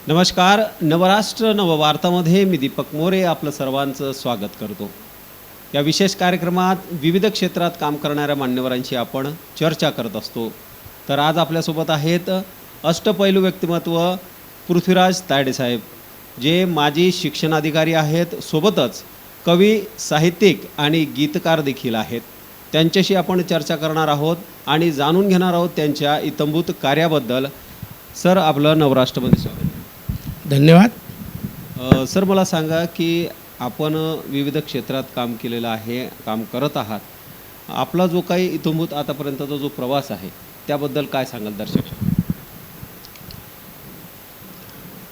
नमस्कार. नवराष्ट्र नववार्तामध्ये मी दीपक मोरे आपलं सर्वांचं स्वागत करतो. या विशेष कार्यक्रमात विविध क्षेत्रात काम करणाऱ्या मान्यवरांशी आपण चर्चा करत असतो. तर आज आपल्यासोबत आहेत अष्टपैलू व्यक्तिमत्व पृथ्वीराज तायडे साहेब, जे माजी शिक्षणाधिकारी आहेत, सोबतच कवी, साहित्यिक आणि गीतकार देखील आहेत. त्यांच्याशी आपण चर्चा करणार आहोत आणि जाणून घेणार आहोत त्यांच्या इत्थंभूत कार्याबद्दल. सर, आपलं नवराष्ट्रमध्ये स्वागत. धन्यवाद. सर, मला सांगा की आपण विविध क्षेत्रात काम केलेलं आहे, काम करत आहात. आपला जो काही इत्थंभूत आतापर्यंतचा जो प्रवास आहे त्याबद्दल काय सांगाल दर्शक?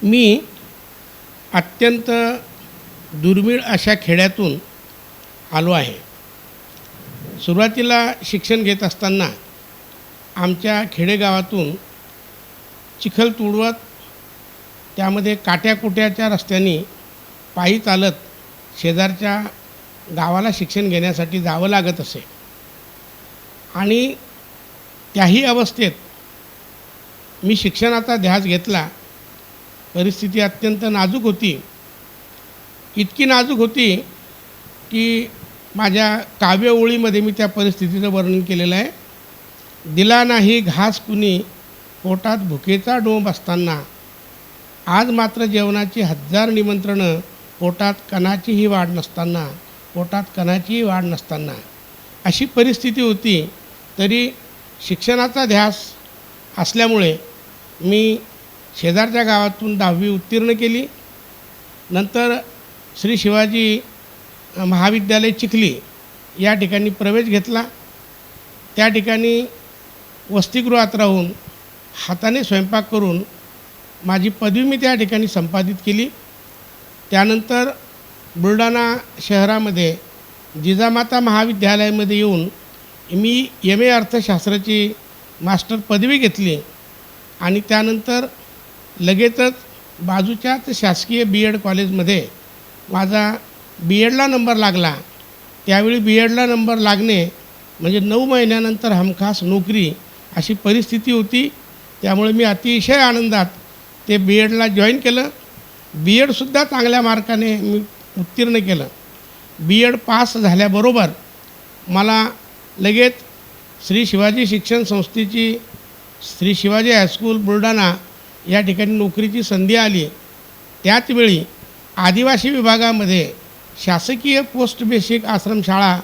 मी अत्यंत दुर्मिळ अशा खेड्यातून आलो आहे. सुरुवातीला शिक्षण घेत असताना आमच्या खेडेगावातून चिखल तुडवत, त्यामध्ये काट्याकुट्याच्या रस्त्याने पायी चालत शेजारच्या गावाला शिक्षण घेण्यासाठी जावं लागत असे. आणि त्याही अवस्थेत मी शिक्षणाचा ध्यास घेतला. परिस्थिती अत्यंत नाजूक होती. इतकी नाजूक होती की माझ्या काव्य ओळीमध्ये मी त्या परिस्थितीचं वर्णन केलेलं आहे. दिला नाही घास कुणी, पोटात भुकेचा डोंब असताना, आज मात्र जेवणाची 1000 निमंत्रणं, पोटात कणाचीही वाढ नसताना, पोटात कणाचीही वाढ नसताना, अशी परिस्थिती होती. तरी शिक्षणाचा ध्यास असल्यामुळे मी शेजारच्या गावातून 10वी उत्तीर्ण केली. नंतर श्री शिवाजी महाविद्यालय चिखली या ठिकाणी प्रवेश घेतला. त्या ठिकाणी वसतिगृहात राहून हाताने स्वयंपाक करून माझी पदवी मी त्या ठिकाणी संपादित केली. त्यानंतर बुलढाणा शहरामध्ये जिजामाता महाविद्यालयामध्ये येऊन मी MA अर्थशास्त्राची मास्टर पदवी घेतली. आणि त्यानंतर लगेचच बाजूच्याच शासकीय BEd कॉलेजमध्ये माझा BEdला नंबर लागला. त्यावेळी BEdला नंबर लागणे म्हणजे 9 महिन्यानंतर हमखास नोकरी अशी परिस्थिती होती. त्यामुळे मी अतिशय आनंदात ते BEdला जॉईन केलं. BEdसुद्धा चांगल्या मार्काने मी उत्तीर्ण केलं. BEd पास झाल्याबरोबर मला लगेच श्री शिवाजी शिक्षण संस्थेची श्री शिवाजी हायस्कूल बुलढाणा या ठिकाणी नोकरीची संधी आली. त्याचवेळी आदिवासी विभागामध्ये शासकीय पोस्ट बेसिक आश्रमशाळा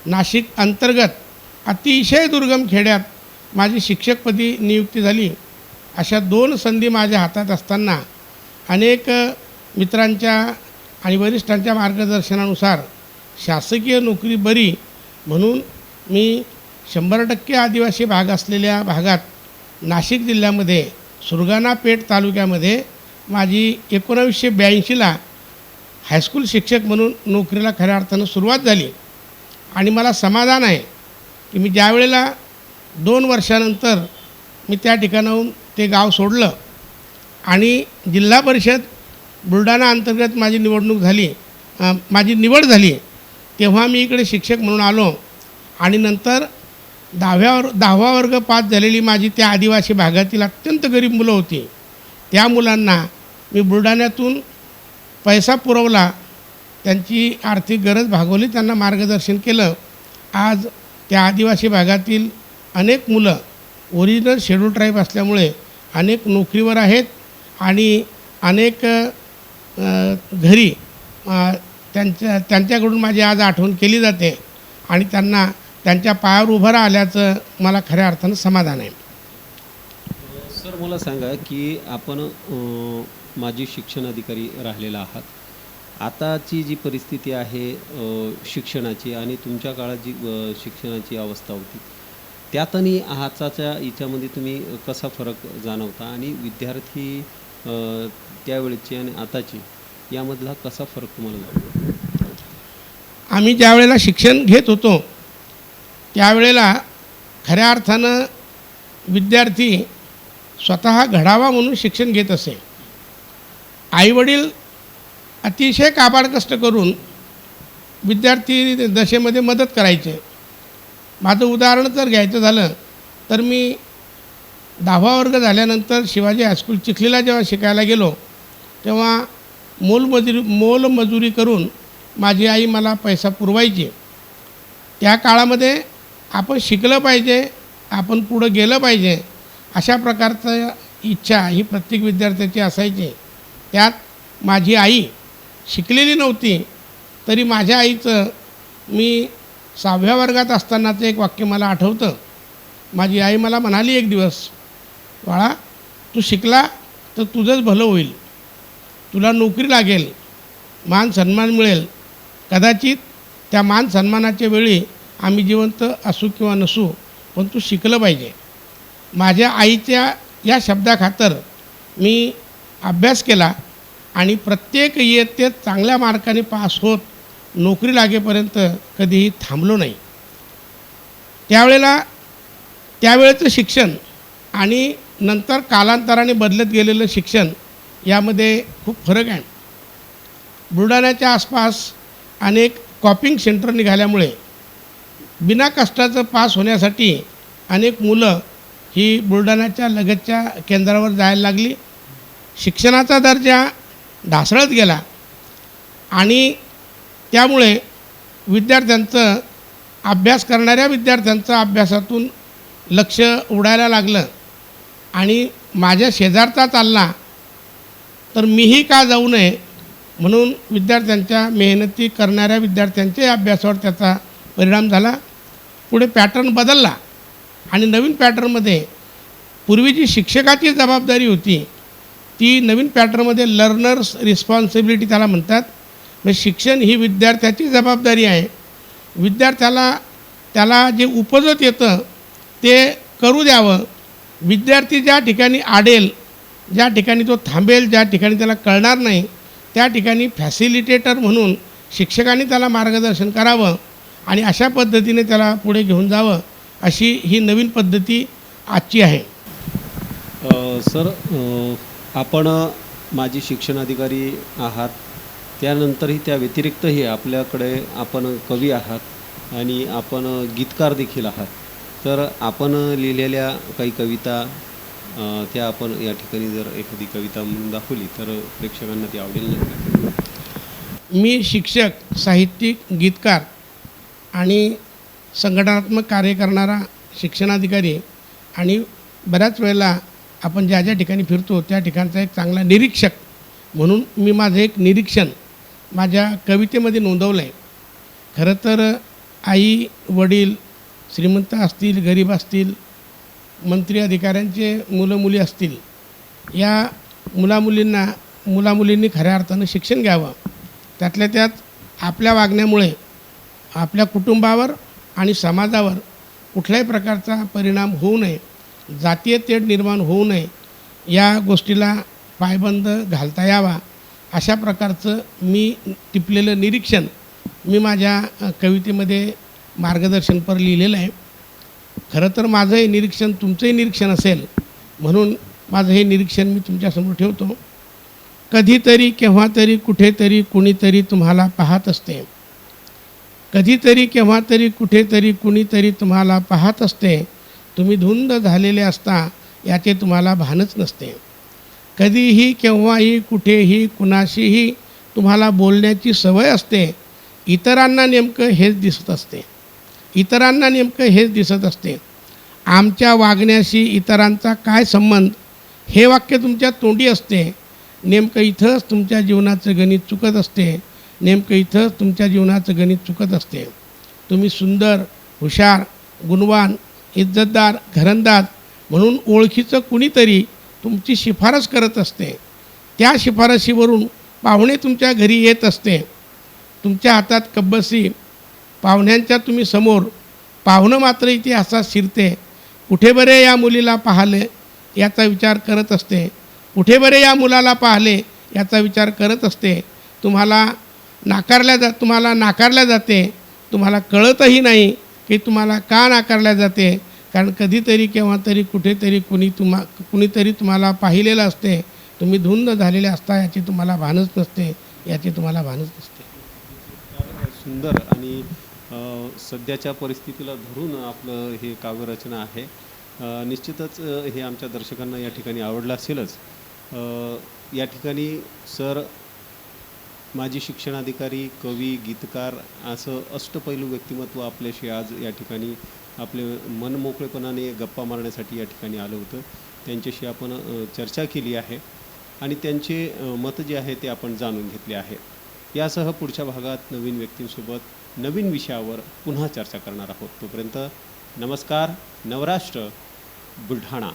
नाशिक अंतर्गत अतिशय दुर्गम खेड्यात माझी शिक्षकपदी नियुक्ती झाली. अशा 2 संधी माझ्या हातात असताना अनेक मित्रांच्या आणि वरिष्ठांच्या मार्गदर्शनानुसार शासकीय नोकरी बरी म्हणून मी 100% आदिवासी भाग असलेल्या भागात नाशिक जिल्ह्यामध्ये सुरगाणा पेठ तालुक्यामध्ये माझी 1982ला हायस्कूल शिक्षक म्हणून नोकरीला खऱ्या अर्थानं सुरुवात झाली. आणि मला समाधान आहे की मी ज्या वेळेला 2 वर्षानंतर मी त्या ठिकाणाहून ते गाव सोडलं आणि जिल्हा परिषद बुलढाणा अंतर्गत माझी निवड झाली, तेव्हा मी इकडे शिक्षक म्हणून आलो. आणि नंतर 10वा वर्ग पास झालेली माझी त्या आदिवासी भागातील अत्यंत गरीब मुलं होती. त्या मुलांना मी बुलढाण्यातून पैसा पुरवला, त्यांची आर्थिक गरज भागवली, त्यांना मार्गदर्शन केलं. आज त्या आदिवासी भागातील अनेक मुलं ओरिजिनल शेड्यूल ट्राईब असल्यामुळे अनेक नोकरीवर आहेत आणि अनेक घरी त्यांच्याकडून माझी आज आठवण केली जाते आणि त्यांना त्यांच्या पायावर उभं राहिल्याचं मला खऱ्या अर्थानं समाधान आहे. सर, मला सांगा की आपण माजी शिक्षण अधिकारी राहिलेला आहात. आताची जी परिस्थिती आहे शिक्षणाची आणि तुमच्या काळात जी शिक्षणाची अवस्था होती, त्यात आणि आजच्या याच्यामध्ये तुम्ही कसा फरक जाणवता आणि विद्यार्थी त्यावेळेची आणि आताची यामधला कसा फरक तुम्हाला जाणवतो? आम्ही ज्या वेळेला शिक्षण घेत होतो त्यावेळेला खऱ्या अर्थानं विद्यार्थी स्वतः घडावा म्हणून शिक्षण घेत असे. आईवडील अतिशय काबाड कष्ट करून विद्यार्थी दशेमध्ये मदत करायचे. माझं उदाहरण जर घ्यायचं झालं तर मी 10वा वर्ग झाल्यानंतर शिवाजी हायस्कूल चिखलीला जेव्हा शिकायला गेलो तेव्हा मोलमजुरी करून माझी आई मला पैसा पुरवायची. त्या काळामध्ये आपण शिकलं पाहिजे, आपण पुढं गेलं पाहिजे, अशा प्रकारचं इच्छा ही प्रत्येक विद्यार्थ्याची असायची. त्यात माझी आई शिकलेली नव्हती, तरी माझ्या आईचं मी 6व्या वर्गात असतानाचं एक वाक्य मला आठवतं. माझी आई मला म्हणाली एक दिवस, बाळा तू शिकला तर तुझंच भलं होईल, तुला नोकरी लागेल, मान सन्मान मिळेल. कदाचित त्या मान सन्मानाच्या वेळी आम्ही जिवंत असू किंवा नसू, पण तू शिकलं पाहिजे. माझ्या आईच्या या शब्दाखातर मी अभ्यास केला आणि प्रत्येक इयत्तेत चांगल्या मार्काने पास होत नोकरी लागेपर्यंत कधीही थांबलो नाही. त्यावेळेचं शिक्षण आणि नंतर कालांतराने बदलत गेलेलं शिक्षण यामध्ये खूप फरक आहे. बुलढाण्याच्या आसपास अनेक कॉपिंग सेंटर निघाल्यामुळे बिना कष्टाचं पास होण्यासाठी अनेक मुलं ही बुलढाण्याच्या लगतच्या केंद्रावर जायला लागली. शिक्षणाचा दर्जा ढासळत गेला आणि त्यामुळे विद्यार्थ्यांचं अभ्यास करणाऱ्या विद्यार्थ्यांचं अभ्यासातून लक्ष उडायला लागलं आणि माझ्या शेजारचा चालला तर मीही का जाऊ नये म्हणून विद्यार्थ्यांच्या मेहनती करणाऱ्या विद्यार्थ्यांच्या अभ्यासावर त्याचा परिणाम झाला. पुढे पॅटर्न बदलला आणि नवीन पॅटर्नमध्ये पूर्वी जी शिक्षकाची जबाबदारी होती ती नवीन पॅटर्नमध्ये लर्नर्स रिस्पॉन्सिबिलिटी त्याला म्हणतात. म्हणजे शिक्षण ही विद्यार्थ्याची जबाबदारी आहे. त्याला जे उपजत येतं ते करू द्यावं. विद्यार्थी ज्या ठिकाणी आडेल, ज्या ठिकाणी तो थांबेल, ज्या ठिकाणी त्याला कळणार नाही त्या ठिकाणी फॅसिलिटेटर म्हणून शिक्षकांनी त्याला मार्गदर्शन करावं आणि अशा पद्धतीने त्याला पुढे घेऊन जावं, अशी ही नवीन पद्धती आजची आहे. सर, आपण माजी शिक्षणाधिकारी आहात, त्यानंतरही त्या व्यतिरिक्तही आपल्याकडे आपण कवी आहात आणि आपण गीतकार देखील आहात. तर आपण लिहिलेल्या काही कविता त्या आपण या ठिकाणी जर एखादी कविता म्हणून दाखवली तर प्रेक्षकांना ती आवडेल ना? मी शिक्षक, साहित्यिक, गीतकार आणि संघटनात्मक कार्य करणारा शिक्षणाधिकारी आणि बऱ्याच वेळेला आपण ज्या ज्या ठिकाणी फिरतो त्या ठिकाणचा एक चांगला निरीक्षक म्हणून मी माझं एक निरीक्षण माझ्या कवितेमध्ये नोंदवलं आहे. खरं तर आई वडील श्रीमंत असतील, गरीब असतील, मंत्री अधिकाऱ्यांचे मुलं मुली असतील, या मुलामुलींनी खऱ्या अर्थानं शिक्षण घ्यावं. त्यातल्या त्यात आपल्या वागण्यामुळे आपल्या कुटुंबावर आणि समाजावर कुठल्याही प्रकारचा परिणाम होऊ नये, जातीय तेढ निर्माण होऊ नये, या गोष्टीला पायबंद घालता यावा अशा प्रकारचं मी टिपलेलं निरीक्षण मी माझ्या कवितेमध्ये मार्गदर्शनपर लिहिलेलं आहे. खरं तर माझं हे निरीक्षण तुमचंही निरीक्षण असेल म्हणून माझं हे निरीक्षण मी तुमच्यासमोर ठेवतो. कधीतरी केव्हातरी कुठेतरी कुणीतरी तुम्हाला पाहत असते. कधीतरी केव्हातरी कुठेतरी कुणीतरी तुम्हाला पाहत असते. तुम्ही धुंद झालेले असता याचे तुम्हाला भानच नसते. कधीही केव्हाही कुठेही कुणाशीही तुम्हाला बोलण्याची सवय असते. इतरांना नेमकं हेच दिसत असते. आमच्या वागण्याशी इतरांचा काय संबंध हे वाक्य तुमच्या तोंडी असते. नेमकं इथंच तुमच्या जीवनाचं गणित चुकत असते. तुम्ही सुंदर, हुशार, गुणवान, इज्जतदार, घरंदाज म्हणून ओळखीचं कुणीतरी तुमची शिफारस करत असते. त्या शिफारशीवरून पाहुणे तुमच्या घरी येत असते. तुमच्या हातात कब्बसी, पाहुण्यांच्या तुम्ही समोर, पाहुणं मात्र इथे असा शिरते. कुठे बरे या मुलीला पाहिले याचा विचार करत असते. कुठे बरे या मुलाला पाहिले याचा विचार करत असते. तुम्हाला नाकारल्या जाते. तुम्हाला कळतही नाही की तुम्हाला का नाकारल्या जाते, कारण कधीतरी केव्हातरी कुठेतरी कुणीतरी तुम्हाला पाहिलेलं असते. तुम्ही धुंद झालेले असता याची तुम्हाला भानच नसते. सुंदर आणि सध्याच्या परिस्थितीला धरून आपलं हे काव्यरचना आहे. निश्चितच हे आमच्या दर्शकांना या ठिकाणी आवडलं असेलच. या ठिकाणी सर माजी शिक्षणाधिकारी, कवी, गीतकार असं अष्टपैलू व्यक्तिमत्व आपल्याशी आज या ठिकाणी आपले मनमोकळेपणाने गप्पा मारण्यासाठी या ठिकाणी आलं होतं. त्यांच्याशी आपण चर्चा केली आहे आणि त्यांचे मत जे आहे ते आपण जाणून घेतले आहे. यासह पुढच्या भागात नवीन व्यक्तींसोबत नवीन विषयावर पुन्हा चर्चा करणार आहोत. तोपर्यंत नमस्कार. नवराष्ट्र, बुलढाणा.